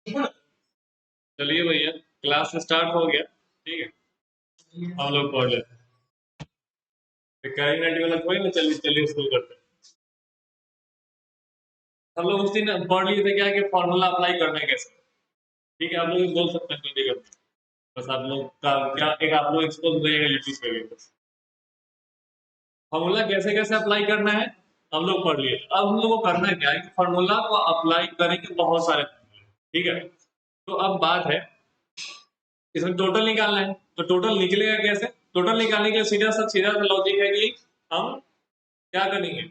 चलिए भैया, class start हो गया। ठीक है, हम लोग पढ़ लेते हैं। करेंट वाला कोई ना, चलिए चलिए शुरू करते हैं। हम लोग उस दिन पढ़ लिए थे क्या कि फॉर्मूला अप्लाई करना है कैसे। ठीक है, आप लोग बोल सकते हैं, कोई दिक्कत नहीं। बस आप लोग का क्या एक आप लोग एक्सपोज हो जाएगा यूट्यूब पे भी। बस फॉर्मूला कैसे कैसे अप्लाई करना है हम लोग पढ़ लिए। अब हम लोग को करना क्या है कि फॉर्मूला को अप्लाई करेंगे बहुत सारे formula। ठीक है, तो अब बात है इसमें टोटल निकालना है। तो टोटल निकलेगा कैसे? टोटल निकालने के लिए सीधा सा लॉजिक है कि हम क्या करेंगे,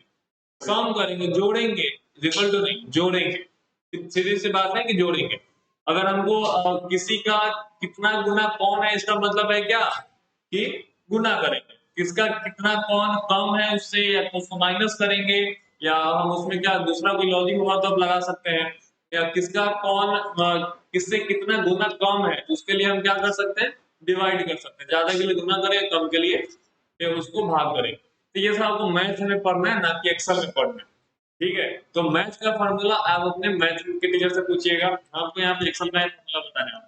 सम करेंगे, जोड़ेंगे। इक्वल टू नहीं, जोड़ेंगे। सीधी सी बात है कि जोड़ेंगे। अगर हमको किसी का कितना गुना कौन है, इसका मतलब है क्या कि गुना करेंगे। किसका कितना कौन कम है उससे, या तो उसको माइनस करेंगे, या हम उसमें क्या दूसरा कोई लॉजिक हुआ तो अब लगा सकते हैं। या किसका कौन किससे कितना गुना कम है, उसके लिए हम क्या कर सकते हैं, डिवाइड कर सकते हैं। ज्यादा के लिए गुना करें, कम के लिए फिर उसको भाग करें। तो ये सब आपको मैथ में पढ़ना है, ना कि एक्सेल में पढ़ना है। ठीक है, तो मैथ का फॉर्मूला आप अपने मैथ के टीचर से पूछिएगा, आपको यहाँ पे एक्सेल का फॉर्मूला बताने वाला।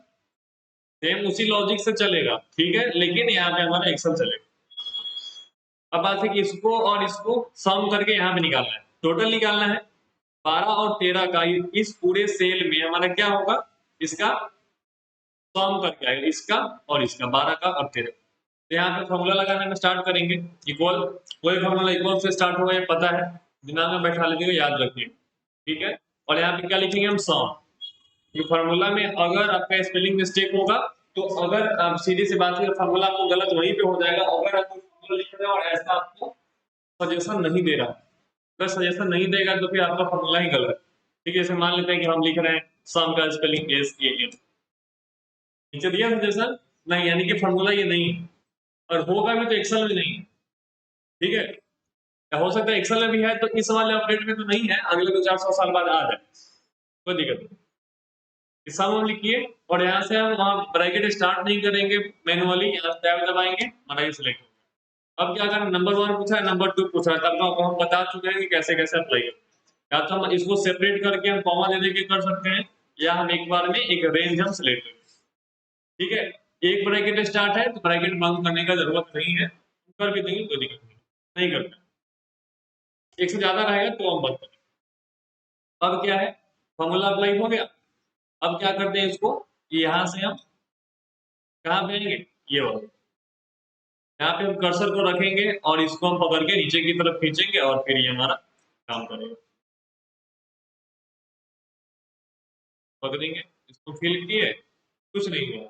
सेम उसी लॉजिक से चलेगा, ठीक है, लेकिन यहाँ पे हमारा एक्सेल चलेगा। अब बात है कि इसको और इसको सम करके यहाँ पे निकालना है, टोटल निकालना है। 12 और 13 का इस पूरे सेल में हमारा क्या होगा, इसका सम करके आएगा, इसका और इसका, 12 का और 13। तो यहाँ पे फॉर्मूला लगाने में स्टार्ट करेंगे। इक्वल, कोई फॉर्मूला इक्वल से स्टार्ट होगा ये पता है, दिमाग में बैठा लीजिएगा, याद रखिए। ठीक है, और यहाँ पे क्या लिखेंगे हम, सम। ये फॉर्मूला में अगर आपका स्पेलिंग मिस्टेक होगा, तो अगर आप सीधी सी बात है, फॉर्मूला आपको गलत वहीं पे हो जाएगा। अगर आप फॉर्मूला लिख रहे हो और ऐसा आपको सजेशन नहीं दे रहा, अगर सजेशन नहीं देगा तो फिर आपका फॉर्मूला ही गलत है। ठीक है, जैसे मान लेते हैं कि हम लिख रहे हैं सम का स्पेलिंग एस ए एम, नीचे दिया सजेशन नहीं, यानी कि फॉर्मूला ये नहीं है। और होगा भी तो एक्सेल में नहीं है। ठीक है, हो सकता है एक्सेल में भी है तो इस वाले अपडेट में तो नहीं है, अगले 200-400 साल बाद आ जाए, कोई दिक्कत नहीं। सम हम लिखिए, और यहाँ से हम वहाँ ब्रैकेट स्टार्ट नहीं करेंगे मैनुअली, यहाँ टैब दबाएंगे, हमारा ये सिलेक्ट होगा। अब क्या करना, नंबर 1 पूछा है, नंबर 2 पूछा है, तब तो हम बता चुके हैं कि कैसे कैसे अप्लाई करें। या तो हम इसको सेपरेट करके हम कॉमा दे दे के कर सकते हैं, या हम एक बार में एक रेंज हम सिलेक्ट करें। ठीक है, एक ब्रैकेट स्टार्ट है तो ब्रैकेट बंद करने का जरूरत नहीं है, कर भी देंगे कोई दिक्कत नहीं, नहीं करते। एक से ज्यादा रहेगा तो हम बंद करें। अब क्या है, फॉर्मूला अप्लाई हो गया। अब क्या करते हैं इसको, यहाँ से हम कहाँ पे आएंगे, ये वाला, यहाँ पे हम कर्सर को रखेंगे और इसको हम पकड़ के नीचे की तरफ खींचेंगे और फिर ये हमारा काम करेगा। पकड़ेंगे, इसको फिल किए, कुछ नहीं हुआ,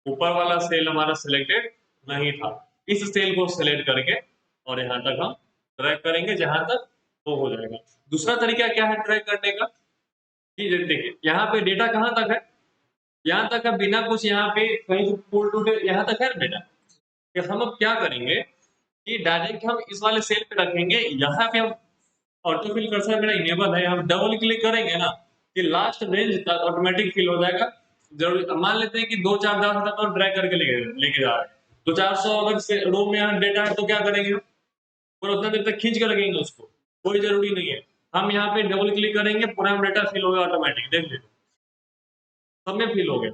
ऊपर वाला सेल हमारा सिलेक्टेड नहीं था। इस सेल को सिलेक्ट करके और यहाँ तक हम ड्रैग करेंगे, जहां तक वो हो जाएगा। दूसरा तरीका क्या है ड्रैग करने का, कि देखिए यहाँ पे डेटा कहाँ तक है, यहाँ तक है, बिना कुछ यहाँ पे कहीं से पुल टू यहाँ तक है डेटा। कि हम अब क्या करेंगे कि डायरेक्ट हम इस वाले सेल पे रखेंगे, यहाँ पे हम ऑटो फिल कर्सर मेरा इनेबल है, हम डबल क्लिक करेंगे ना कि लास्ट रेंज तक ऑटोमेटिक फिल हो जाएगा। जरूर मान लेते हैं कि 2 4 10 तक तो ड्रैग करके लेके लेके जा रहे हैं, तो 400 अगर से रो में यहाँ डेटा है तो क्या करेंगे हम, और उतना देर तक खींच के रखेंगे उसको, कोई जरूरी नहीं है। हम यहाँ पे डबल क्लिक करेंगे, पूरा डेटा फिल होगा ऑटोमेटिक, देख लीजिए सब में फिल हो गया।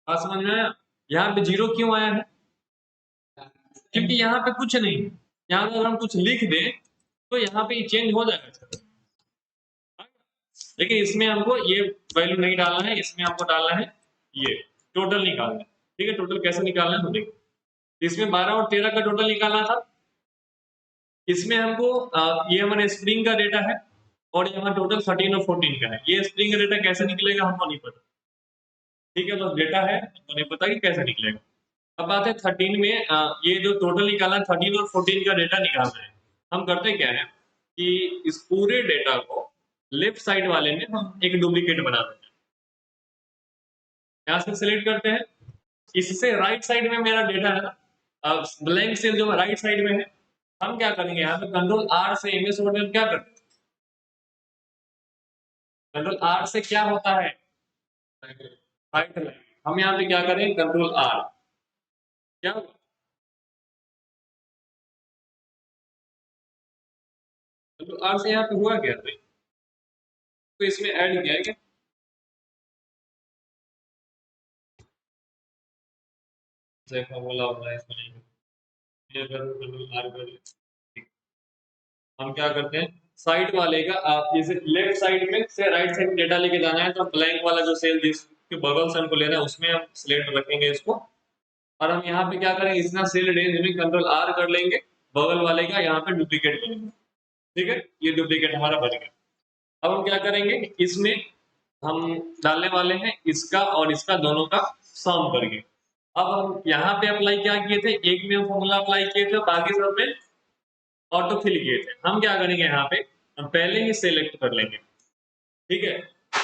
बात समझ में आया? यहाँ पे जीरो क्यों आया है, क्योंकि यहाँ पे कुछ नहीं है। यहाँ पे अगर हम कुछ लिख दें तो यहाँ पे चेंज हो जाएगा, लेकिन इसमें हमको ये वैल्यू नहीं डालना है, इसमें हमको डालना है ये टोटल निकालना है। ठीक है, टोटल कैसे निकालना है तो देखो, इसमें 12 और 13 का टोटल निकालना था। इसमें हमको ये हमारे स्प्रिंग का डेटा है, और यहाँ टोटल 13 और 14 का है। ये स्प्रिंग का डेटा कैसे निकलेगा हमको नहीं पता। ठीक है, बस डेटा है, हमको नहीं पता कि कैसे निकलेगा। अब बात है 13 में ये जो टोटल निकालना है, 13 और 14 का डेटा निकालना है। हम करते क्या है कि इस पूरे डेटा को लेफ्ट साइड वाले में हम एक डुप्लीकेट बना देते हैं। यहाँ से सिलेक्ट करते हैं, इससे राइट साइड में मेरा डेटा है ना, ब्लैंक सेल जो राइट साइड में है, हम क्या करेंगे, यहाँ पे कंट्रोल आर से एमएस वर्ड में क्या करते हैं, कंट्रोल आर से क्या होता है, राइट लाइन। हम यहाँ पे क्या करें, कंट्रोल आर, क्या होगा, कंट्रोल आर से यहाँ पे हुआ क्या, तो इसमें ऐड किया है क्या? फॉर्मूला होता है इसमें नहीं, ये अगर कंट्रोल आर कर ले, हम क्या करते हैं साइड वाले का, आप जैसे लेफ्ट साइड में से राइट साइड डेटा लेके जाना है तो ब्लैंक वाला जो सेल जिसके बगल से हमको लेना है उसमें हम सिलेक्ट रखेंगे इसको, और हम यहाँ पे क्या करेंगे इतना सेल रेंज में कंट्रोल आर कर लेंगे, बगल वाले का यहाँ पे डुप्लीकेट करेंगे। ठीक है, ये डुप्लीकेट हमारा बन गया। अब हम क्या करेंगे इसमें हम डालने वाले हैं इसका और इसका दोनों का सम करके। अब हम यहाँ पे अप्लाई क्या किए थे, एक में हम फॉर्मूला अप्लाई किए थे, बाकी सब में ऑटो फिल किए थे। हम क्या करेंगे यहाँ पे हम पहले ही सिलेक्ट कर लेंगे। ठीक है,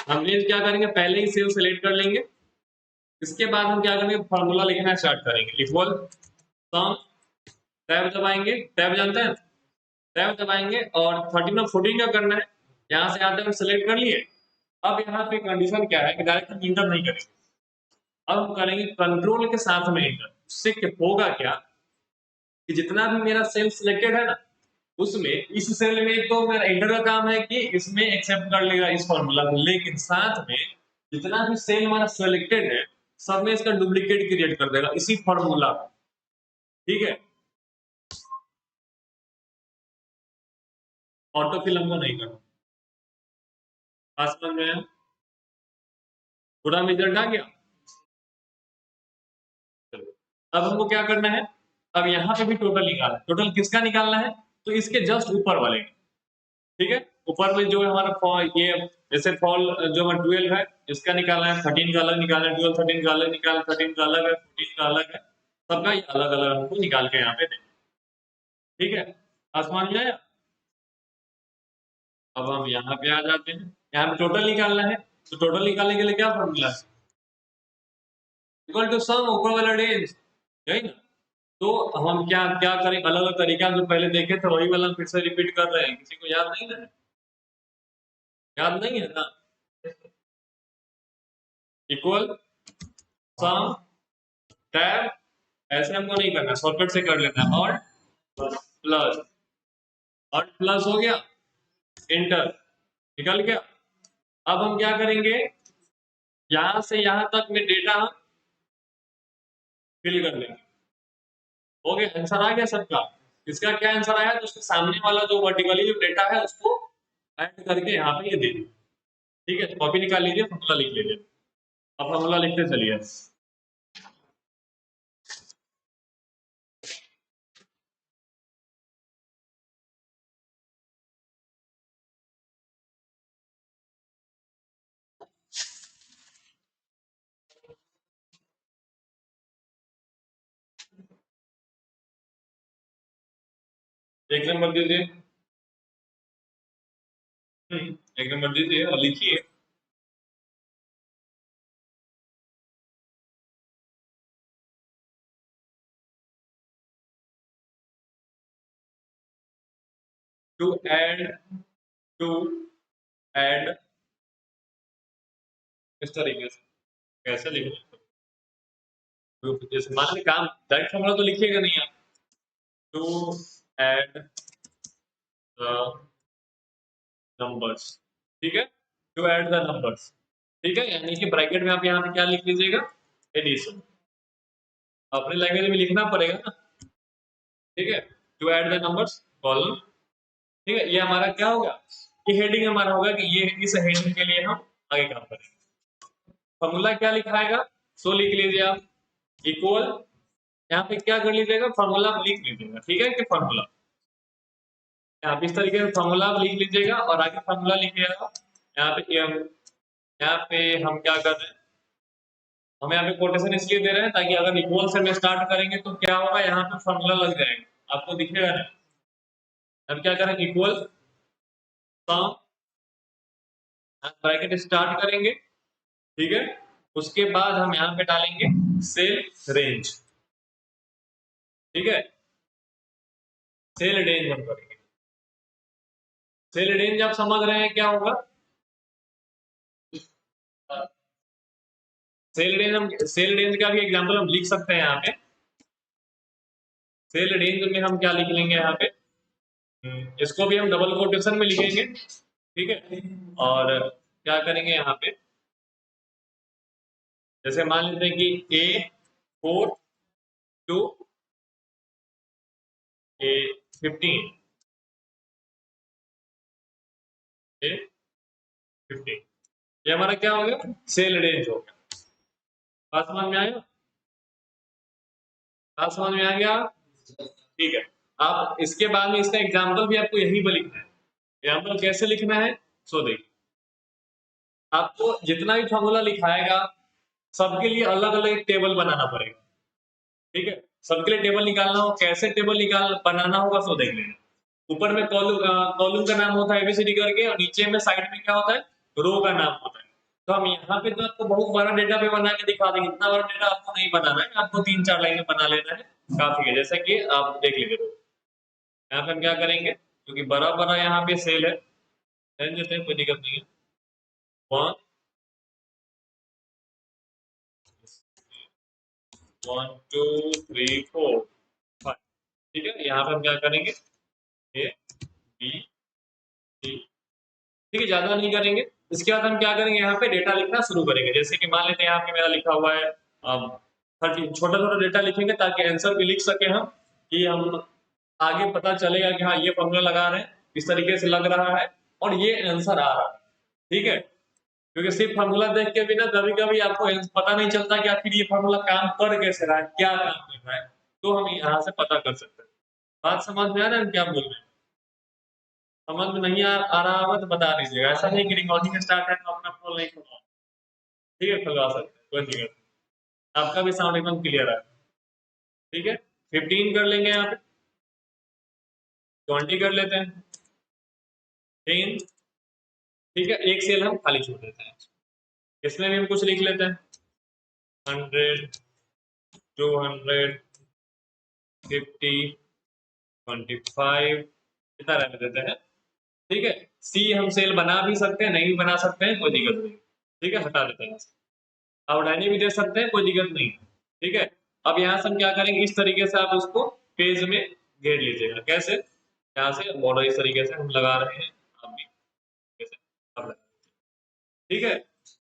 हम ये क्या करेंगे पहले ही सेल सेलेक्ट कर लेंगे, इसके बाद हम क्या करेंगे फॉर्मूला लिखना स्टार्ट करेंगे, इक्वल सम, टैब दबाएंगे, टैब जानते हैं, टैब दबाएंगे और 13 और 14 का करना है, यहाँ से आते हम सेलेक्ट कर लिए। अब यहाँ पे कंडीशन क्या है कि डायरेक्ट हम इंटर नहीं करेंगे, अब हम करेंगे कंट्रोल के साथ में इंटर। उससे होगा क्या कि जितना भी मेरा सेल सिलेक्टेड है ना उसमें इस सेल में तो मेरा इंटर का काम है कि इसमें एक्सेप्ट कर लेगा इस फॉर्मूला को, लेकिन साथ में जितना भी सेल हमारा सिलेक्टेड है सब में इसका डुप्लीकेट क्रिएट कर देगा इसी फॉर्मूला को। ठीक है, ऑटो फिल हमको नहीं करना। पास समझ में आया? पूरा रिजल्ट आ गया। चलो अब हमको क्या करना है, अब यहाँ पे भी टोटल निकालना है। टोटल किसका निकालना है, तो इसके जस्ट ऊपर वाले। ठीक है, ऊपर में जो है हमारा ये जैसे फॉल जो हमारा 12 है इसका निकालना है, 13 का अलग निकालना है, 12 13 का अलग निकालना है, 13 का अलग है, 14 का अलग है, सबका ये अलग अलग हमको निकाल के यहाँ पे दें। ठीक है, आसमान में आया। अब हम यहाँ पे आ जाते हैं, यहाँ पे टोटल निकालना है, तो टोटल निकालने के लिए क्या फॉर्मूला है, इक्वल टू सम ऊपर वाला रेंज, यही ना। तो हम क्या क्या करें, अलग अलग तरीका जो पहले देखे थे वही वाला फिर से रिपीट कर रहे हैं, किसी को याद नहीं है, याद नहीं है ना। इक्वल सम टैब, ऐसे हमको नहीं करना, शॉर्टकट से कर लेना है, और प्लस, और प्लस हो गया, इंटर, निकल गया। अब हम क्या करेंगे यहां से यहां तक में डेटा फिल कर लेंगे। हो गया, आंसर आ गया सबका। इसका क्या आंसर आया, तो उसके सामने वाला जो वर्टिकली जो डेटा है उसको ऐड करके यहाँ पे ये दे दीजिए। ठीक है, कॉपी निकाल लीजिए, फॉर्मूला लिख लीजिए। अब फॉर्मूला लिखते चलिए। एक नंबर दीजिए, एक नंबर दीजिए और लिखिए। टू ऐड, टू ऐड, इस तरीके से कैसे लिखेंगे, जैसे मान लीजिए काम डायरेक्ट फॉर्मूला तो लिखिएगा नहीं आप, टू ऐड द नंबर्स। ठीक है, टू ऐड द नंबर्स। ठीक है, यानी कि ब्रैकेट में आप यहाँ पे क्या लिख लीजिएगा, एडिशन। अपने लैंग्वेज में लिखना पड़ेगा ना। ठीक है, to add the numbers column. ठीक है, ये हमारा क्या होगा, ये हेडिंग हमारा होगा कि ये इस हेडिंग के लिए हम आगे काम करेंगे। फॉर्मूला क्या लिखाएगा, सो लिख लीजिए आप, इक्वल, यहाँ पे क्या कर लीजिएगा फॉर्मूला लिख लीजिएगा। ठीक है, कि फॉर्मूला आप इस तरीके से फॉर्मूला लिख लीजिएगा और आगे फॉर्मूला लिखिएगा। यहाँ पे यहाँ पे हम क्या कर रहे हैं, हम यहाँ पे कोटेशन इसलिए दे रहे हैं ताकि अगर इक्वल से में स्टार्ट करेंगे तो क्या होगा, यहाँ पे फॉर्मूला लग जाएगा, आपको दिखेगा ना। हम क्या करेंगे इक्वल सम, ब्रैकेट स्टार्ट करेंगे। ठीक है, उसके बाद हम यहाँ पे डालेंगे सेल रेंज। ठीक है, सेल रेंज हम करेंगे। सेल रेंज आप समझ रहे हैं क्या होगा, सेल रेंज हम सेल रेंज का भी एग्जांपल हम लिख सकते हैं यहाँ पे। सेल रेंज में हम क्या लिख लेंगे यहाँ पे, इसको भी हम डबल कोटेशन में लिखेंगे। ठीक है, और क्या करेंगे यहाँ पे, जैसे मान लेते हैं कि A4 टू A15, A15, ये हमारा क्या हो गया, सेल रेंज हो गया। बात समझ में आया, बात समझ में आ गया, ठीक है। आप इसके बाद में इसका एग्जाम्पल भी आपको यहीं पर लिखना है। एग्जाम्पल कैसे लिखना है, सो देखिए, आपको जितना भी फॉर्मूला लिखाएगा सबके लिए अलग अलग टेबल बनाना पड़ेगा, ठीक है। सबके लिए टेबल निकालना हो, कैसे टेबल निकाल बनाना होगा सो देख लेना। ऊपर में कॉलम का नाम होता है एबीसीडी करके, और नीचे में साइड में क्या होता है, रो का नाम होता है। तो हम यहाँ पे तो आपको बहुत बड़ा डेटा पे बना के दिखा देंगे, इतना बड़ा डेटा आपको नहीं बनाना है, आपको 3-4 लाइनें बना लेना है, काफी है। जैसा कि आप देख लीजिए, यहाँ पे हम क्या करेंगे, क्योंकि बड़ा बड़ा यहाँ पे सेल है, रहने देते हैं, कोई दिक्कत नहीं है। 1 2 3 4 5, ठीक है। यहाँ पे हम क्या करेंगे, ए बी सी, ठीक है, ज्यादा नहीं करेंगे। इसके बाद हम क्या करेंगे, यहाँ पे डेटा लिखना शुरू करेंगे। जैसे कि मान लेते हैं यहाँ पे मेरा लिखा हुआ है 30, छोटा छोटा डेटा लिखेंगे ताकि आंसर भी लिख सके हम, कि हम आगे पता चलेगा कि हाँ ये फॉर्मूला लगा रहे हैं, इस तरीके से लग रहा है और ये आंसर आ रहा है, ठीक है। क्योंकि सिर्फ फॉर्मूला देख के भी ना कभी कभी आपको पता नहीं चलता कि आखिर ये फॉर्मूला काम कर कैसे रहा है, क्या काम कर रहा है, तो हम यहाँ से पता कर सकते हैं। बात समझ में आ रहा है हम क्या बोल रहे हैं, समझ में नहीं आ रहा होगा तो बता दीजिएगा। ऐसा नहीं कि रिकॉर्डिंग स्टार्ट है तो अपना फोन नहीं खुलवा, ठीक है, खुलवा सकते हैं, कोई दिक्कत नहीं। आपका भी साउंड एकदम क्लियर है, ठीक है। 15 कर लेंगे, यहाँ पे 20 कर लेते हैं, 10, ठीक है। एक सेल हम खाली छोड़ देते हैं, इसमें भी हम कुछ लिख लेते हैं, 100, 200, 50, 25, इतना रहने देते हैं, ठीक है। सी हम सेल बना भी सकते हैं, नहीं भी बना सकते हैं, कोई दिक्कत नहीं, ठीक है, हटा देते हैं। आप डायनी भी दे सकते हैं, कोई दिक्कत नहीं, ठीक है। अब यहाँ से हम क्या करेंगे, इस तरीके से आप उसको पेज में घेर लीजिएगा। कैसे, यहाँ से बॉर्डर इस तरीके से हम लगा रहे हैं, आप भी कैसे आप लगा, ठीक है।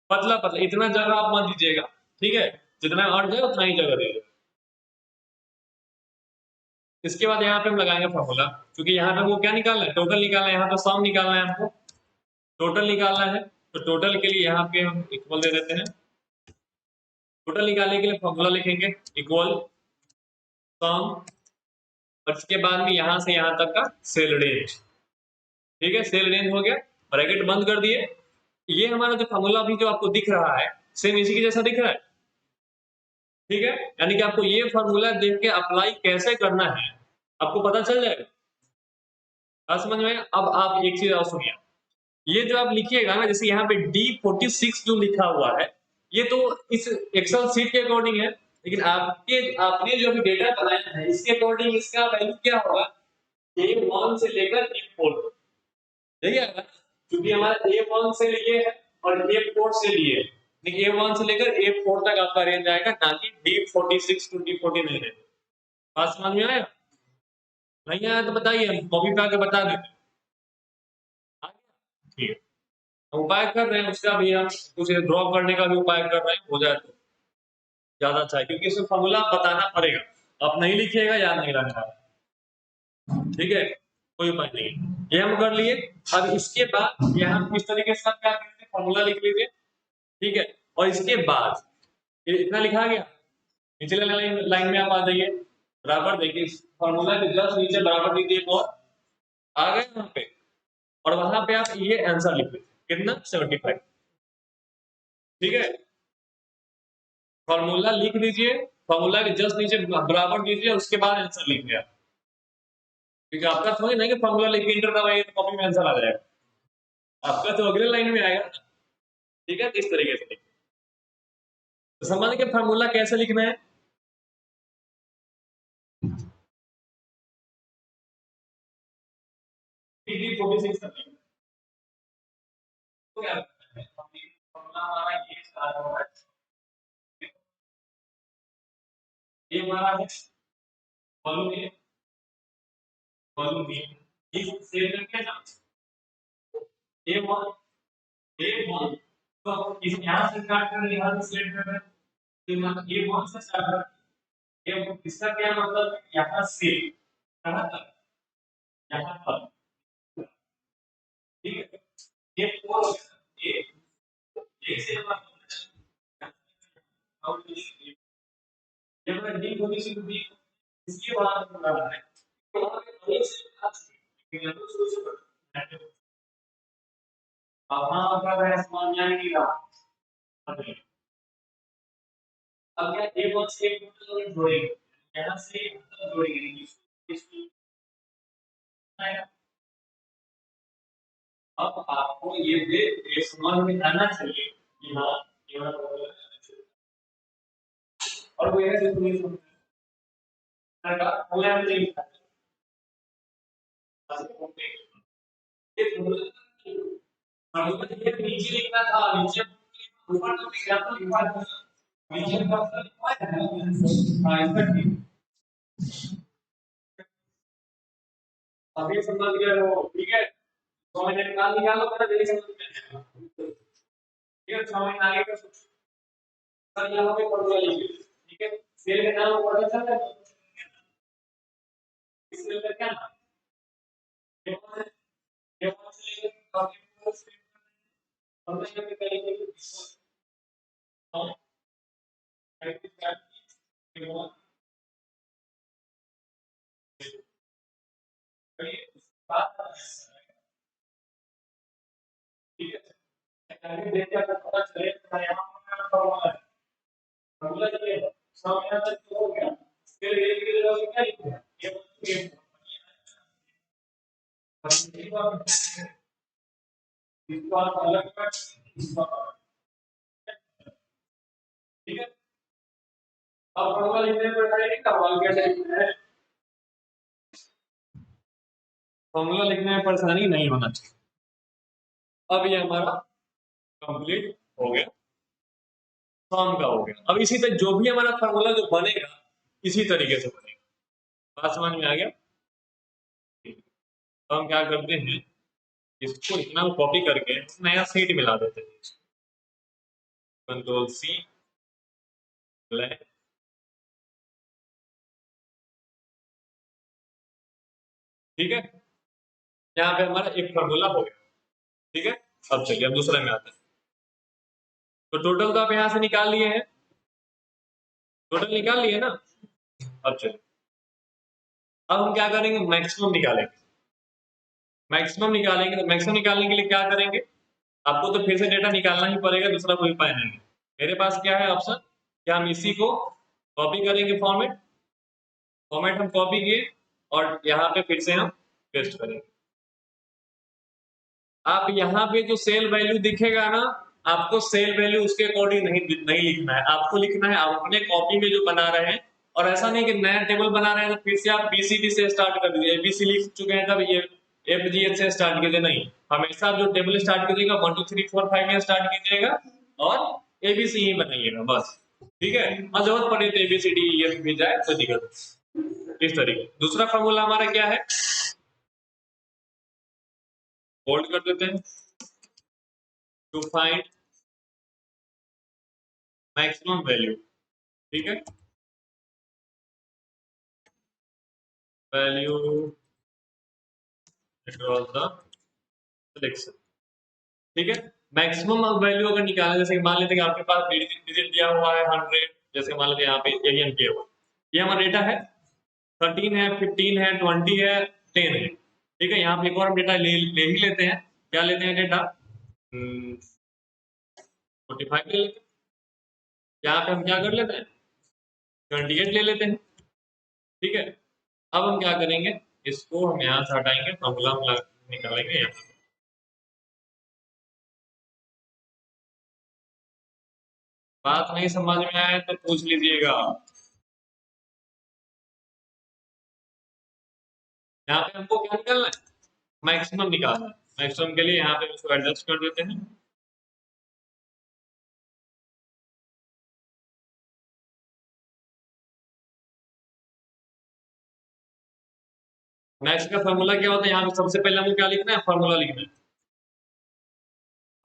पतला पतला, इतना जगह आप मत दीजिएगा, ठीक है, जितना अट जाए उतना ही जगह दीजिएगा। इसके बाद यहाँ पे हम लगाएंगे फॉर्मूला, क्योंकि यहाँ पे वो क्या निकालना है, टोटल निकालना है, यहाँ पे सम निकालना है हमको, टोटल निकालना है। तो टोटल के लिए यहाँ पे हम इक्वल दे देते हैं, टोटल निकालने के लिए फॉर्मूला लिखेंगे, इक्वल सम, और इसके बाद में यहाँ से यहाँ तक का सेल रेंज, ठीक है। सेल रेंज हो गया, ब्रैकेट बंद कर दिए। ये हमारा जो फॉर्मूला अभी जो आपको दिख रहा है, सेम इसी के जैसा दिख रहा है, ठीक है। यानी कि आपको ये फॉर्मूला देख के अप्लाई कैसे करना है आपको पता चल जाएगा, बात समझ में। अब आप एक चीज और सुनिए, ये जो आप लिखिएगा ना, जैसे यहाँ पे D46 जो लिखा हुआ है, ये तो इस एक्सेल सीट के अकॉर्डिंग है, लेकिन आपने जो भी डेटा बनाया है इसके अकॉर्डिंग इसका वैल्यू क्या होगा, A1 से लेकर A4, यही आएगा। क्योंकि हमारा A1 से लिए है और A4 से लिए है, लेकिन A1 से लेकर A4 तक आपका रेंज आएगा, ना कि D46 टू D49 है। बात समझ में आया, नहीं आया तो बताइए, हम कॉपी पे आके बता देते हैं, ठीक है। हम उपाय कर रहे हैं उसका भी, हम कुछ ड्रॉ करने का भी उपाय कर रहे हैं, हो जाए तो ज्यादा अच्छा है, क्योंकि इसमें फॉर्मूला बताना पड़ेगा, आप नहीं लिखिएगा, याद नहीं रखना, ठीक है, कोई उपाय नहीं है। ये हम कर लिए। अब इसके बाद यहाँ इस तरीके से आप क्या करते हैं, फॉर्मूला लिख लीजिए, ठीक है। और इसके बाद ये इतना लिखा गया, निचले लाइन में आप आ जाइए, बराबर देखिए फॉर्मूला के जस्ट नीचे बराबर दीजिए, और आ गए वहां पे, और वहां पे आप ये आंसर लिख लीजिए, कितना, 75, ठीक है। फॉर्मूला लिख दीजिए, फॉर्मूला के जस्ट नीचे बराबर दीजिए, उसके बाद आंसर लिख दिया, क्योंकि आपका थोड़ी ना कि फॉर्मूला लिख के इंटर दबाइए तो कॉपी में आंसर आ जाएगा, आपका तो अगले लाइन में आएगा, ठीक है। तो इस तरीके से लिखिए। तो समझ के फॉर्मूला कैसे लिखना है, D46 तक लिखना है। तो क्या करना है, फॉर्मूला हमारा ये स्टार्ट हो रहा है, ये हमारा है कॉलम ए, कॉलम बी, इस सेल में क्या जाना, A1, ए बॉन्ड, तो इस यहाँ से स्टार्ट कर रहे हैं, यहाँ से सिलेक्ट कर रहे हैं, तो मतलब ए बॉन्ड से स्टार्ट कर रहे हैं। ये इसका क्या मतलब, यहाँ से कहाँ तक, यहाँ तक, ठीक है। ये फोर, ये एक से और ये मतलब डी पोजीशन डी, इसके बाद बना रहा है, तो वहाँ पे एक से आ चुके हैं, तो शुरू से पढ़ना है। अब वहाँ पर है समान यानी कि अब क्या ए बॉक्स के मतलब जोड़ेंगे, यहाँ से मतलब जोड़ेंगे नहीं, इसको अब आपको ये समझ में आना चाहिए कि हाँ ये वाला प्रॉब्लम है, और वो है जो तुम्हें समझना का ऑनलाइन नहीं लिखा है, ये फॉर्मूला ये नीचे लिखना था, नीचे ऊपर तो एग्जांपल लिखा था, नीचे का लिखा है हाँ इसका ठीक, अभी समझ गए हो, ठीक है। तो मैंने निकालो मेरा जल्दी समझ में आएगा, ठीक है। 6 महीने आगे का सोचो, सर यहाँ पे फॉर्मूला लिखिए, ठीक है। सेल का नाम पता चलता है, इस सेल का क्या नाम है, ये कौन से डॉक्यूमेंट से हमने यहाँ पे करेंगे, हम प्रैक्टिस करते हैं, करिए बात, ठीक है। आगे देखिए आपको पता चले तो यहाँ पर फॉर्मूला है, फॉर्मूला ये है, सामने तक तो हो गया, फिर एक के जगह क्या लिखना है, ये इसको आप अलग कर, इसको अलग, ठीक है। अब फॉर्मूला लिखने पर पड़ेगा कि सवाल कैसे लिखना है, फॉर्मूला लिखने में परेशानी नहीं होना चाहिए। अब ये हमारा कंप्लीट हो गया, फॉर्म का हो गया। अब इसी पे जो भी हमारा फॉर्मूला जो बनेगा इसी तरीके से बनेगा, बात समझ में आ गया। तो हम क्या करते हैं, इसको इतना कॉपी करके नया सीट मिला देते हैं, कंट्रोल सी, ब्लैक, ठीक है। यहाँ पे हमारा एक फार्मूला हो गया, ठीक है। अब चलिए अब दूसरे में आते हैं, तो टोटल तो आप यहाँ से निकाल लिए हैं, टोटल निकाल लिए ना। अब चलिए अब हम क्या करेंगे, मैक्सिमम निकालेंगे, मैक्सिमम निकालेंगे। तो मैक्सिमम निकालने के लिए क्या करेंगे, आपको तो फिर से डेटा निकालना ही पड़ेगा, दूसरा कोई उपाय नहीं है। मेरे पास क्या है ऑप्शन, कि हम इसी को कॉपी करेंगे, फॉर्मेट, फॉर्मेट हम कॉपी किए और यहाँ पे फिर से हम पेस्ट करेंगे। आप यहाँ पे जो सेल वैल्यू दिखेगा ना, आपको सेल वैल्यू उसके अकॉर्डिंग नहीं लिखना है, आपको लिखना है आप अपने कॉपी में जो बना रहे हैं। और ऐसा नहीं कि नया टेबल बना रहे हैं तो फिर से आप बीसीडी से स्टार्ट कर दीजिए, एबीसी लिख चुके हैं तब ये एफजीएच से स्टार्ट कीजिए, नहीं। हमेशा जो टेबल स्टार्ट कीजिएगा 1 2 3 4 5 में स्टार्ट कीजिएगा और एबीसी ही बनाइएगा बस, ठीक है। और जरूरत पड़े तो एबीसीडी ये भी जाए तो दिक्कत, इस तरीके। दूसरा फॉर्मूला हमारा क्या है, होल्ड कर देते हैं, टू फाइंड मैक्सिमम वैल्यू, ठीक है, वैल्यू across the selection, ठीक है। मैक्सिमम वैल्यू अगर निकालना, जैसे मान लेते हैं कि आपके पास डिजिट दिया हुआ है 100, जैसे मान लेते हैं यहाँ पे यही हम किया हुआ, ये हमारा डेटा है, 13 है, 15 है, 20 है, 10 है, ठीक है। यहाँ पे एक और हम डेटा ले ही लेते हैं, क्या लेते हैं डेटा, 45 ले लेते हैं। यहाँ पे हम क्या कर लेते हैं, 28 ले लेते हैं, ठीक है। अब हम क्या करेंगे, इसको हम यहाँ से हटाएंगे, फॉर्मूला हम निकालेंगे यहाँ पे। बात नहीं समझ में आए तो पूछ लीजिएगा। यहाँ पे हमको क्या निकालना है, मैक्सिमम निकालना है। मैक्सिमम के लिए यहाँ पे इसको एडजस्ट कर देते हैं। मैक्स का फॉर्मूला क्या होता है, यहाँ पे सबसे पहले हमको क्या लिखना है, फॉर्मूला लिखना है।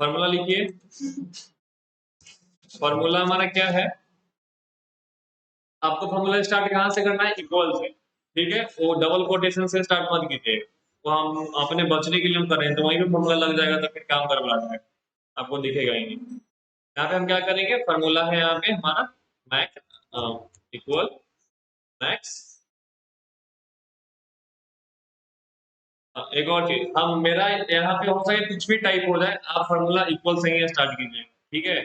फॉर्मूला लिखिए। फॉर्मूला हमारा क्या है, आपको फॉर्मूला स्टार्ट कहाँ से करना है, इक्वल से, ठीक है। वो डबल कोटेशन से स्टार्ट मत कीजिए, वो हम अपने बचने के लिए हम कर रहे हैं, तो वहीं पे फॉर्मूला लग जाएगा तो फिर काम गड़बड़ा जाएगा, आपको दिखेगा ही नहीं। यहाँ पे हम क्या करेंगे, फॉर्मूला है यहाँ पे हमारा मैक्स इक्वल मैक्स। एक और चीज, हम मेरा यहाँ पे हो सके कुछ भी टाइप हो जाए, आप फॉर्मूला इक्वल से ही स्टार्ट कीजिए, ठीक है,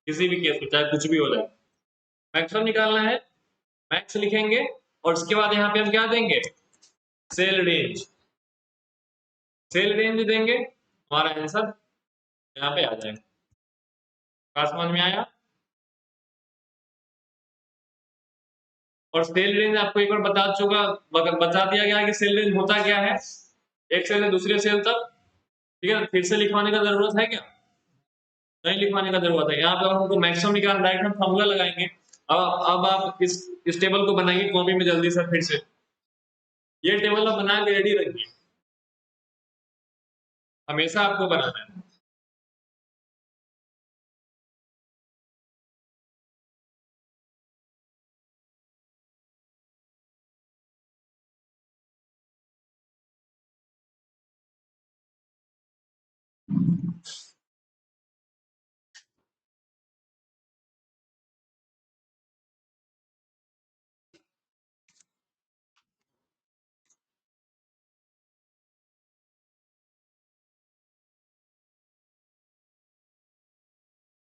किसी भी केस में चाहे कुछ भी हो जाए। मैक्सिमम निकालना है, मैक्स लिखेंगे और उसके बाद यहाँ पे हम क्या देंगे, सेल रेंज। सेल रेंज देंगे, हमारा आंसर यहाँ पे आ जाएगा। क्या समझ में आया। और सेल रेंज आपको एक बार बता दिया गया कि सेल रेंज होता क्या है, एक सेल से दूसरे सेल तक, ठीक है। फिर से लिखवाने का जरूरत है क्या, नहीं लिखवाने का जरूरत है। यहाँ पे हमको मैक्सिमम निकालना, डायरेक्ट हम फॉर्मूला लगाएंगे। अब आप इस टेबल को बनाइए कॉपी में जल्दी से, फिर से ये टेबल आप बना के रेडी रखिए, हमेशा आपको बनाना है।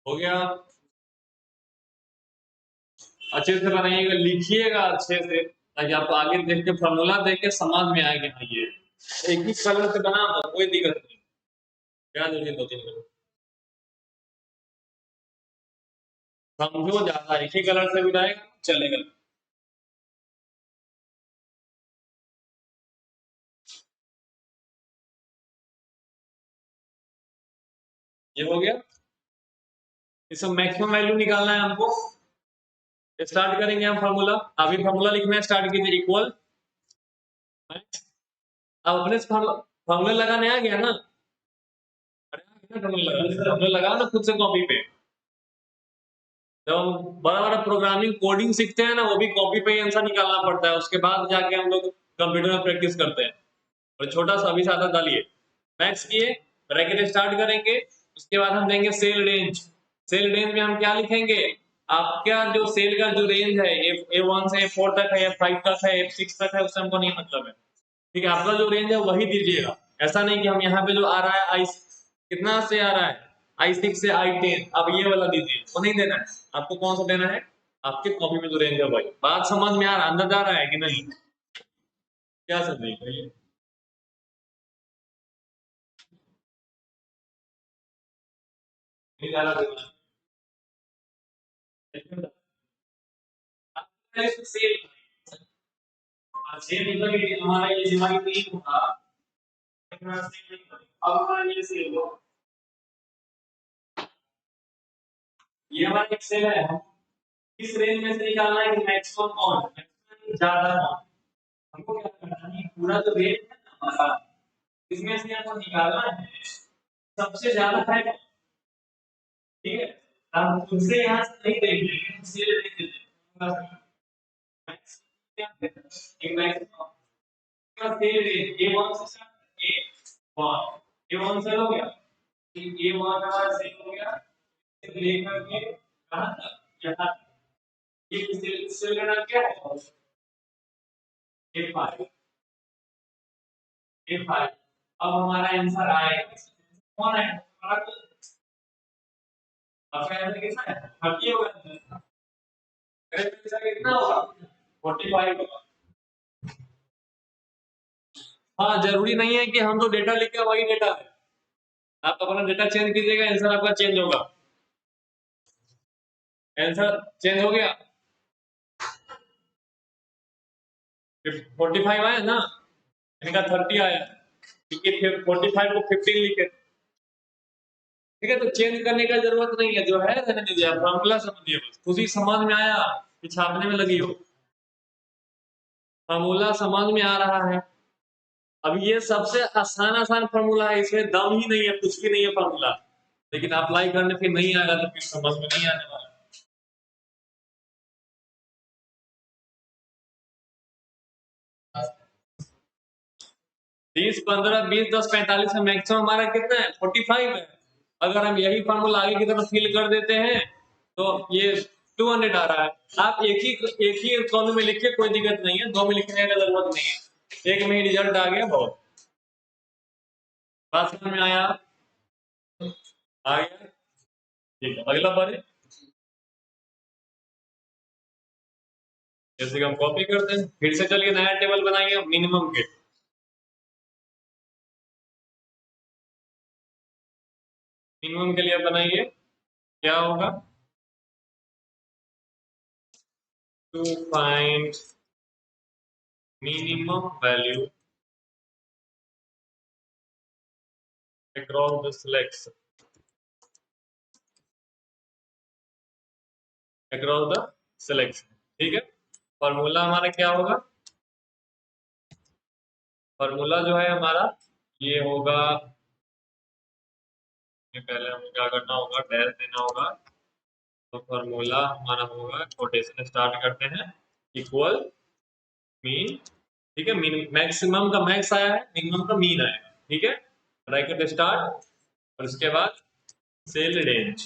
हो गया, अच्छे से बनाइएगा, लिखिएगा अच्छे से, ताकि आपको आगे देख के फॉर्मूला देख के समझ में आएगा। हाँ, ये एक ही कलर से बना तो कोई दिक्कत नहीं, क्या जरूरी 2-3 कलर, समझो ज्यादा, एक ही कलर से भी रहेगा चलेगा। ये हो गया, इसमें मैक्सिमम वैल्यू निकालना है हमको। स्टार्ट करेंगे हम फॉर्मूला, अभी फॉर्मूला लिखना है, स्टार्ट कीजिए इक्वल। अब अपने फॉर्मूला लगाने आ गया ना, फॉर्मूला लगाओ ना खुद से कॉपी पे। जब हम बड़ा बड़ा प्रोग्रामिंग कोडिंग सीखते हैं ना, वो भी कॉपी पे ही आंसर निकालना पड़ता है, उसके बाद जाके हम लोग कंप्यूटर में प्रैक्टिस करते हैं। और छोटा सा अभी सादा डालिए, मैक्स किए, ब्रैकेट स्टार्ट करेंगे, उसके बाद हम देंगे सेल रेंज। सेल रेंज में हम क्या लिखेंगे, आपका जो सेल का जो रेंज है, A1 से A4 तक है, A5 तक है, A6 तक है, उससे हमको नहीं मतलब है, ठीक है। आपका जो रेंज है वही दीजिएगा, ऐसा नहीं कि हम यहाँ पे जो आ रहा है आई कितना से आ रहा है, I6 से I10, अब ये वाला दीजिए, वो नहीं देना है आपको। कौन सा देना है, आपके कॉपी में जो रेंज है भाई। बात समझ में आ रहा, अंदर जा रहा है कि नहीं, क्या समझे भाई। नहीं जा रहा सेल, सेल मतलब कि हमारा ये दिमागी नहीं होगा, अब हमारा ये सेल हो, ये हमारा एक्सेल है, इस रेंज में से निकालना है कि मैक्सिमम ऑन, मैक्सिमम ज्यादा ऑन। हमको क्या करना है, पूरा जो रेंज है ना हमारा, इसमें से हमको निकालना है सबसे ज्यादा है, ठीक है। हम खुद से यहाँ से नहीं देंगे, इसलिए नहीं देंगे, मैक्स क्या है, एक मैक्सिमम का सेल रेंज A1 से स्टार्ट, A1 से हो गया, A1 हमारा सेल हो गया, लेकर के कहाँ तक, यहाँ तक। ये सेल का नाम क्या है, A5, A5। अब हमारा आंसर आएगा, कौन है हमारा, आपका आंसर कितना है, 30 होगा, करेक्ट आंसर कितना होगा, 45 होगा। हाँ, जरूरी नहीं है कि हम जो डेटा लिखे वही डेटा है, आप अपना डेटा चेंज कीजिएगा, आंसर आपका चेंज होगा। आंसर चेंज हो गया, 45 आया ना, इनका 30 आया, क्योंकि 45 को 15 लिखे, ठीक है। तो चेंज करने का जरूरत नहीं है, जो है रहने दीजिए, आप फॉर्मूला समझिए बस, खुशी समझ में आया कि छापने में लगी हो, फॉर्मूला समझ में आ रहा है। अब ये सबसे आसान आसान फॉर्मूला है, इसमें दम ही नहीं है, कुछ भी नहीं है फॉर्मूला, लेकिन अप्लाई करने फिर नहीं आएगा तो फिर समझ में नहीं आने वाला। 30, 15, 20, 10, 45 में मैक्सिमम हमारा कितना है 45 है। अगर हम यही फॉर्मूला आगे की तरफ फिल कर देते हैं तो ये 200 आ रहा है। आप एक ही कॉलम में लिखिए, कोई दिक्कत नहीं है, दो में लिखने का जरूरत नहीं है, एक में ही रिजल्ट आ गया बहुत। बात समझ में आया? आ गया? ठीक है, अगला पढ़े। जैसे कि हम कॉपी करते हैं, फिर से चलिए नया टेबल बनाइए मिनिमम के। मिनिमम के लिए बनाइए, क्या होगा? To find minimum value across the selection, across the selection। ठीक है, फॉर्मूला हमारा क्या होगा? फॉर्मूला जो है हमारा ये होगा, ये पहले हमें क्या करना होगा, डैश देना होगा। तो फॉर्मूला हमारा होगा, कोटेशन स्टार्ट करते हैं, इक्वल मीन। ठीक है, मीन मैक्सिमम का मैक्स आया है, मिनिमम का मीन आया है। ठीक है, ब्रैकेट स्टार्ट और उसके बाद सेल रेंज।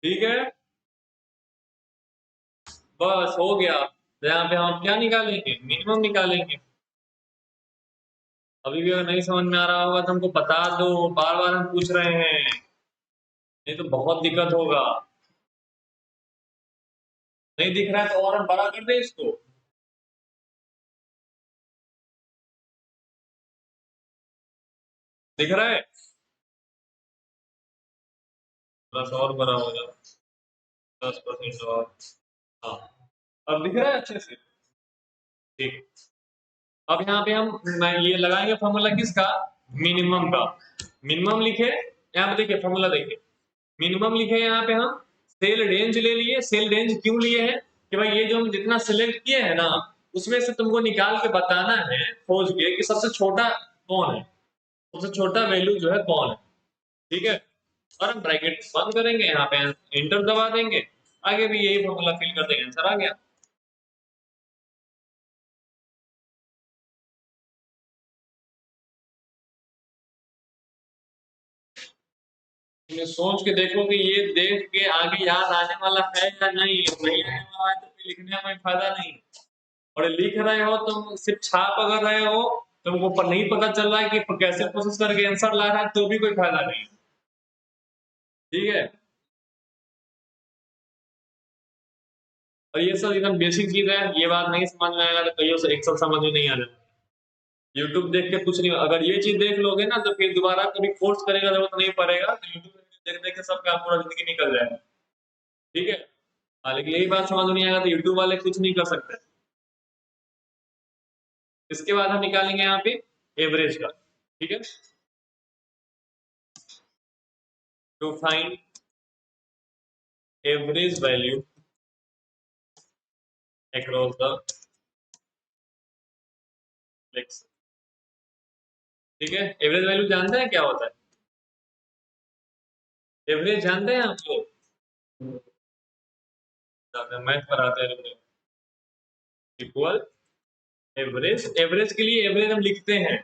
ठीक है, बस हो गया। तो यहाँ पे हम क्या निकालेंगे? मिनिमम निकालेंगे। अभी भी अगर नहीं समझ में आ रहा होगा तो हमको बता दो, बार बार हम पूछ रहे हैं, नहीं तो बहुत दिक्कत होगा। नहीं दिख रहा है तो और हम बड़ा कर दे इसको। दिख रहा है? प्लस और बड़ा हो जाए, 10% और। हाँ, अब दिख रहा है अच्छे से? ठीक। अब यहाँ पे हम ये लगाएंगे फॉर्मूला किसका? मिनिमम का। मिनिमम लिखे, यहाँ पे देखिए फॉर्मूला देखिए, मिनिमम लिखे यहाँ पे हम, सेल रेंज ले लिए। सेल रेंज क्यों लिए हैं कि भाई ये जो हम जितना सिलेक्ट किए हैं ना, उसमें से तुमको निकाल के बताना है खोज के कि सबसे छोटा कौन है, सबसे छोटा वैल्यू जो है कौन है। ठीक है, और हम ब्रैकेट बंद करेंगे, यहाँ पे एंटर दबा देंगे, आगे भी यही फॉर्मूला फिल कर देंगे, आंसर आ गया। सोच के देखो कि ये देख के आगे याद आने वाला है या नहीं, नहीं आने वाला है तो फिर लिखने में फायदा नहीं। और लिख रहे हो तुम, सिर्फ छाप अगर रहे हो, तुमको पर नहीं पता चल रहा है कि कैसे प्रोसेस करके आंसर ला रहा है, तो भी कोई फायदा नहीं। ठीक है, और ये सब एकदम बेसिक चीज है, ये बात नहीं समझ में आएगा तो कईयों से एक्सेल समझ में नहीं आने। यूट्यूब देख के कुछ नहीं, अगर ये चीज देख लोगे ना तो फिर दोबारा कभी कोर्स करेगा जरूरत नहीं पड़ेगा, तो यूट्यूब देख देख के सब काम पूरा जिंदगी निकल जाएगा। ठीक है, हाँ, लेकिन यही बात समझ में नहीं आएगा तो यूट्यूब वाले कुछ नहीं कर सकते। इसके बाद हम निकालेंगे यहाँ पे एवरेज का। ठीक है, to find average value across the लेक्स। ठीक है, एवरेज वैल्यू जानते हैं क्या होता है? एवरेज जानते हैं आप लोग? मैथ पढ़ाते हैं इक्वल एवरेज। एवरेज के लिए एवरेज हम लिखते हैं,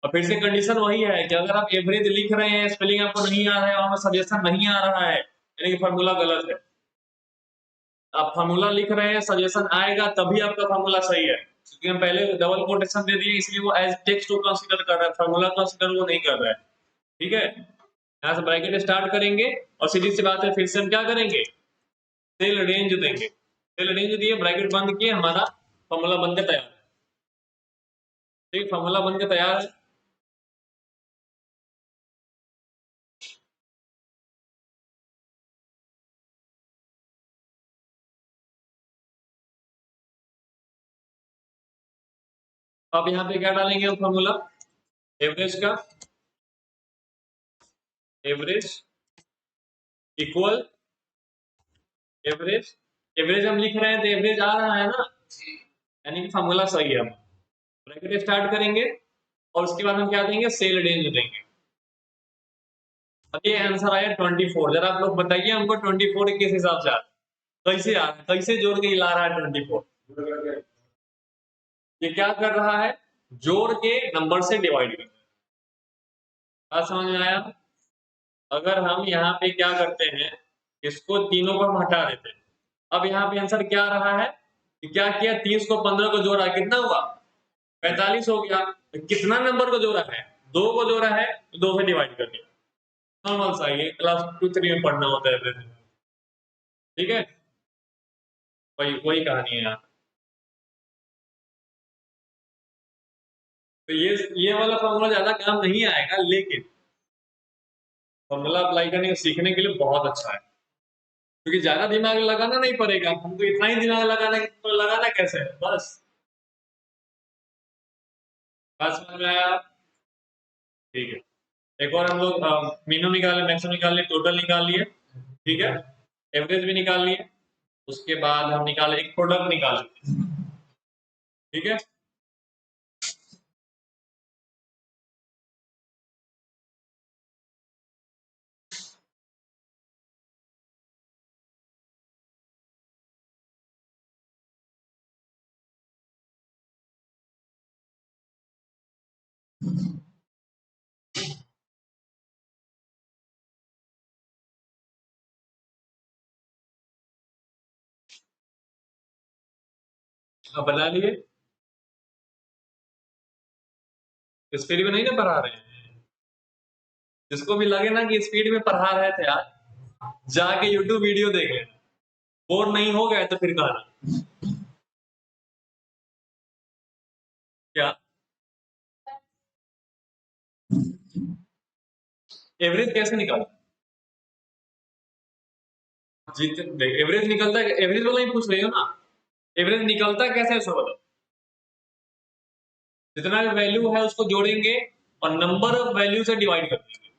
और फिर से कंडीशन वही है कि अगर आप एवरेज लिख रहे हैं, स्पेलिंग आपको नहीं आ रहा है, वहां सजेशन नहीं आ रहा है, यानी कि फार्मूला गलत है। आप फार्मूला लिख रहे हैं, सजेशन आएगा तभी आपका फार्मूला सही है, क्योंकि हम पहले डबल कोटेशन दे दिए, इसलिए वो एज टेक्स्ट को कंसीडर कर रहा है, फार्मूला कंसीडर वो नहीं कर रहा है। ठीक है, यहाँ से ब्रैकेट स्टार्ट करेंगे और सीधी सी बात है, फिर से हम क्या करेंगे? सेल रेंज देंगे। सेल रेंज दिए, ब्रैकेट बंद किए, हमारा फॉर्मूला बन के तैयार है। ठीक, फॉर्मूला बन के तैयार है। अब यहाँ पे क्या डालेंगे हम फॉर्मूला? एवरेज का, एवरेज इक्वल एवरेज। एवरेज हम लिख रहे हैं तो एवरेज आ रहा है ना, यानी कि फॉर्मूला सही है। हम ब्रैकेट स्टार्ट करेंगे और उसके बाद हम क्या देंगे? सेल रेंज देंगे। अब ये आंसर आया 24। जरा आप लोग बताइए हमको 24 किस हिसाब से कैसे कैसे जोड़ के ला रहा है 24? ये क्या कर रहा है? जोड़ के नंबर से डिवाइड कर रहा है। बात समझ में आया? अगर हम यहाँ पे क्या करते हैं, इसको तीनों को हम हटा देते हैं। अब यहाँ पे आंसर क्या आ रहा है कि क्या किया, 30 को 15 को जोड़ा, कितना हुआ? 45 हो गया। तो कितना नंबर को जोड़ा है? 2 को जोड़ा है, तो 2 से डिवाइड कर दिया। नॉर्मल सा, ये क्लास 2-3 में पढ़ना होता है everything। ठीक है, वही वही कहानी है यहाँ। तो ये वाला फॉर्मूला ज्यादा काम नहीं आएगा, लेकिन फॉर्मूला अप्लाई करने सीखने के लिए बहुत अच्छा है, क्योंकि ज्यादा दिमाग लगाना नहीं पड़ेगा हमको। इतना ही दिमाग लगाना, तो लगाना कैसे है बस। बात समझ में आया? ठीक है, एक और हम लोग मीनू निकाले, मैक्सिमम निकाल लिए, टोटल निकाल लिए, ठीक है, एवरेज भी निकाल लिए। उसके बाद हम निकाले एक प्रोडक्ट निकाल लिए, ठीक है। अब बना लिए, स्पीड में नहीं ना पढ़ा रहे हैं। जिसको भी लगे ना कि स्पीड में पढ़ा रहे थे आज, जाके यूट्यूब वीडियो देख लेना। बोर नहीं हो गए तो फिर कहना। क्या एवरेज कैसे निकालना? जीत एवरेज निकलता है, एवरेज वाला ही पूछ रही हो ना। एवरेज निकलता कैसे है उसको बताओ। जितना भी वैल्यू है उसको जोड़ेंगे और नंबर ऑफ वैल्यू से डिवाइड कर देंगे।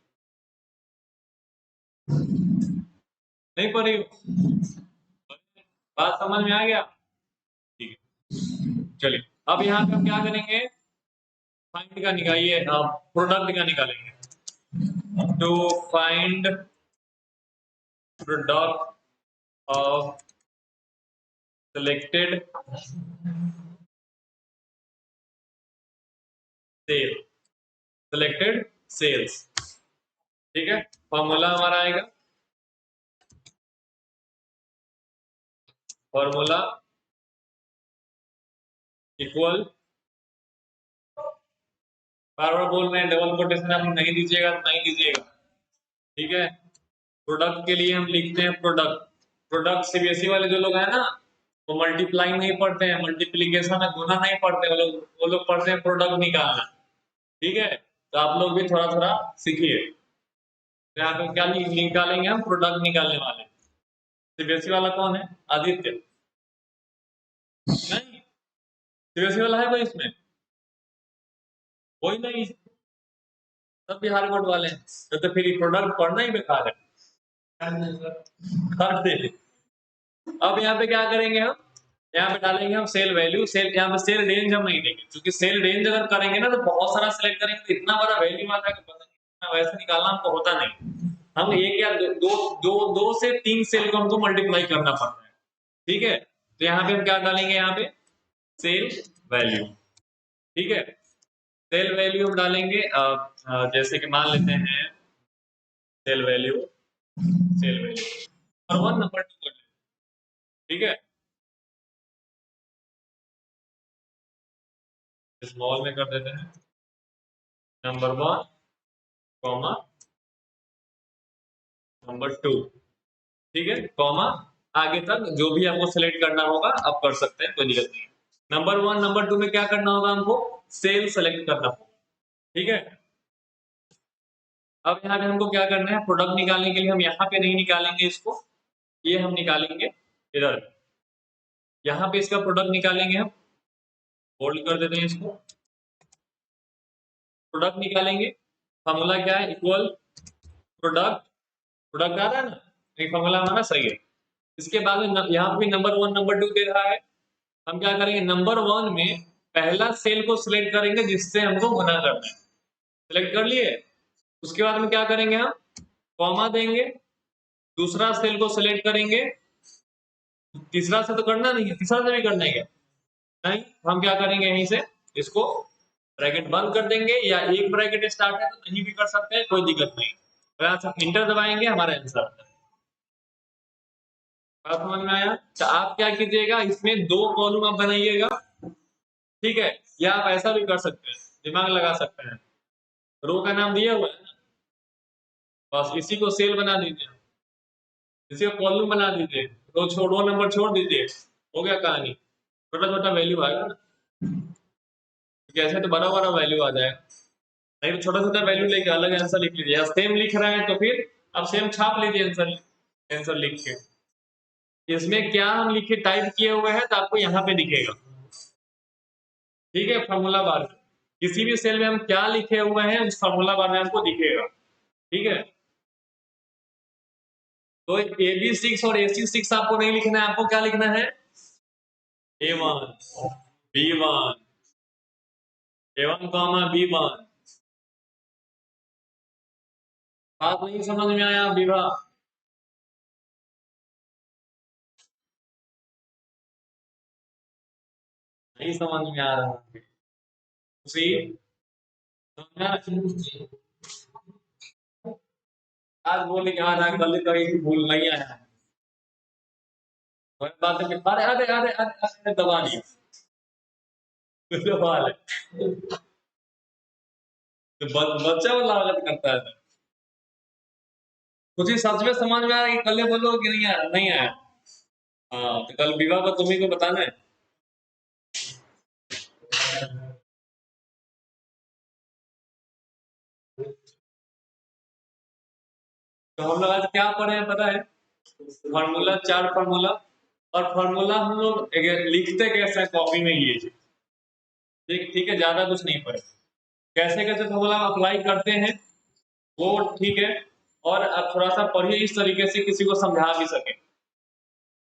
नहीं पढ़ी? बात समझ में आ गया? ठीक है, चलिए अब यहाँ पे हम क्या करेंगे, फाइंड का निकालिए, प्रोडक्ट का निकालेंगे। To find product of selected cell, selected cells, ठीक है। फॉर्मूला हमारा आएगा, फॉर्मूला इक्वल, बार बार बोल रहे हैं डबल कोटेशन आप नहीं दीजिएगा तो नहीं दीजिएगा, ठीक है। प्रोडक्ट के लिए हम लिखते हैं प्रोडक्ट। प्रोडक्ट सीबीएसई वाले जो लोग हैं ना, वो मल्टीप्लाई नहीं पढ़ते हैं, मल्टीप्लीकेशन गुना नहीं पढ़ते, वो लोग पढ़ते हैं प्रोडक्ट निकालना, ठीक है। तो आप लोग भी थोड़ा थोड़ा सीखिए। तो यहाँ पे क्या निकालेंगे हम, प्रोडक्ट निकालने वाले। सीबीएसई वाला कौन है? आदित्य? नहीं, सीबीएसई वाला है कोई इसमें? कोई नहीं, सब बिहार बोर्ड वाले हैं। तो फिर प्रोडक्ट पढ़ना ही बेकार है। कर दे। अब यहाँ पे क्या करेंगे हम, यहाँ पे डालेंगे हम सेल वैल्यू। सेल, यहाँ पे सेल रेंज हम नहीं देंगे, क्योंकि सेल रेंज अगर करेंगे ना तो बहुत सारा सिलेक्ट करेंगे तो इतना बड़ा वैल्यू आता है कि पता नहीं, वैसे निकालना हमको होता नहीं। हम एक या दो से 3 सेल को हमको मल्टीप्लाई करना पड़ता है, ठीक है। तो यहाँ पे हम क्या डालेंगे, यहाँ पे सेल वैल्यू, ठीक है। सेल वैल्यू हम डालेंगे, जैसे कि मान लेते हैं cell value, cell value number 1 number 2 कर लेते हैं, ठीक है। स्मॉल में कर देते हैं, नंबर 1 कॉमा नंबर 2, ठीक है, कॉमा आगे तक जो भी आपको सेलेक्ट करना होगा आप कर सकते हैं, कोई दिक्कत नहीं। नंबर 1 नंबर 2 में क्या करना होगा हमको, सेल सेलेक्ट करना होगा, ठीक है। अब यहाँ पे हमको क्या करना है, प्रोडक्ट निकालने के लिए हम यहाँ पे नहीं निकालेंगे इसको, ये हम निकालेंगे इधर, यहाँ पे इसका प्रोडक्ट निकालेंगे हम, होल्ड कर देते हैं इसको, प्रोडक्ट निकालेंगे। फॉर्मूला क्या है, इक्वल प्रोडक्ट, प्रोडक्ट आ रहा है ना, ये फॉर्मूला हमारा सही है। इसके बाद में यहाँ पे नंबर 1 नंबर 2 दे रहा है, हम क्या करेंगे, नंबर 1 में पहला सेल को सिलेक्ट करेंगे जिससे हमको गुना करना है, सिलेक्ट कर लिए। उसके बाद में क्या करेंगे हम, कॉमा देंगे, दूसरा सेल को सिलेक्ट करेंगे, तीसरा से तो करना नहीं है, तीसरा से भी करना है क्या? नहीं, हम क्या करेंगे, यहीं से इसको ब्रैकेट बंद कर देंगे, या एक ब्रैकेट स्टार्ट है तो कहीं भी कर सकते हैं, कोई दिक्कत नहीं। अगर आप इंटर दबाएंगे हमारा आंसर आता है। बात समझ में आया? तो आप क्या कीजिएगा, इसमें 2 कॉलम आप बनाइएगा, ठीक है, या आप ऐसा भी कर सकते हैं, दिमाग लगा सकते हैं, रो का नाम दिया हुआ है ना, बस इसी को सेल बना दीजिए, इसी को कॉलम बना दीजिए, रो नंबर छोड़ दीजिए, हो गया कहानी। छोटा छोटा वैल्यू आएगा ना, कैसे तो बड़ा बड़ा वैल्यू आ जाएगा, नहीं तो छोटा छोटा वैल्यू लेके अलग आंसर लिख लीजिए, या सेम लिख रहे हैं तो फिर आप सेम छाप लीजिए आंसर, आंसर लिख के। इसमें क्या हम लिखे टाइप किए हुए हैं तो आपको यहाँ पे दिखेगा, ठीक है, फार्मूला बार में किसी भी सेल में हम क्या लिखे हुए हैं उस फार्मूला बार में आपको दिखेगा, ठीक है। तो AB6 और AC6 आपको नहीं लिखना है, आपको क्या लिखना है, A1 B1, A1 B1। बात नहीं समझ में आया विवाह? नहीं समझ में आ रहा है उसी, आज बोले कि हाँ कल कहीं भूल नहीं आया है, बात है, अरे अरे अरे अरे अरे दबा दिया, सवाल है तो बच्चा वाला हालत करता है। कुछ ही सच में समझ में आया कि कल बोलो कि नहीं आया, नहीं आया। हाँ तो कल विवाह को तुम्ही को बताना है। तो हम लोग आज क्या पढ़े हैं पता है, फार्मूला, 4 फार्मूला, और फार्मूला हम लोग लिखते कैसे हैं कॉपी में, ये चीज ठीक ठीक है, ज्यादा कुछ नहीं पढ़े, कैसे कैसे फार्मूला अप्लाई करते हैं वो ठीक है, और आप थोड़ा सा पढ़िए इस तरीके से किसी को समझा भी सके,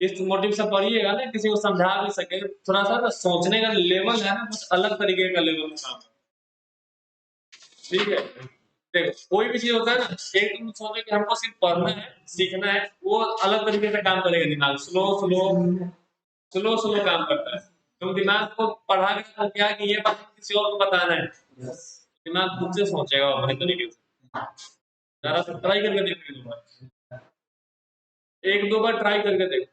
इस मोटिव से पढ़िएगा ना, किसी को समझा भी सके, थोड़ा सा ना सोचने का लेवल है ना कुछ अलग तरीके का लेवल का काम, ठीक है। देखो कोई भी चीज होता है ना, एक तुम सोचो कि हमको सिर्फ पढ़ना है सीखना है, वो अलग तरीके से काम करेगा, दिमाग स्लो स्लो स्लो स्लो काम करता है। तुम दिमाग को पढ़ा के तो क्या कि ये बात किसी और को बताना है, दिमाग खुद से सोचेगा अपने तरीके से। जरा सा ट्राई करके देखो, एक दो बार, एक दो बार ट्राई करके देखो,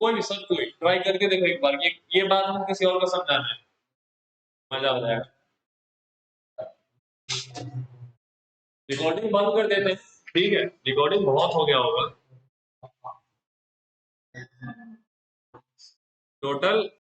कोई भी सब कोई ट्राई करके देखो एक बार, ये बात हम किसी और को समझाना है, मजा आ जाएगा। रिकॉर्डिंग बंद कर देते हैं, ठीक है, रिकॉर्डिंग बहुत हो गया होगा टोटल।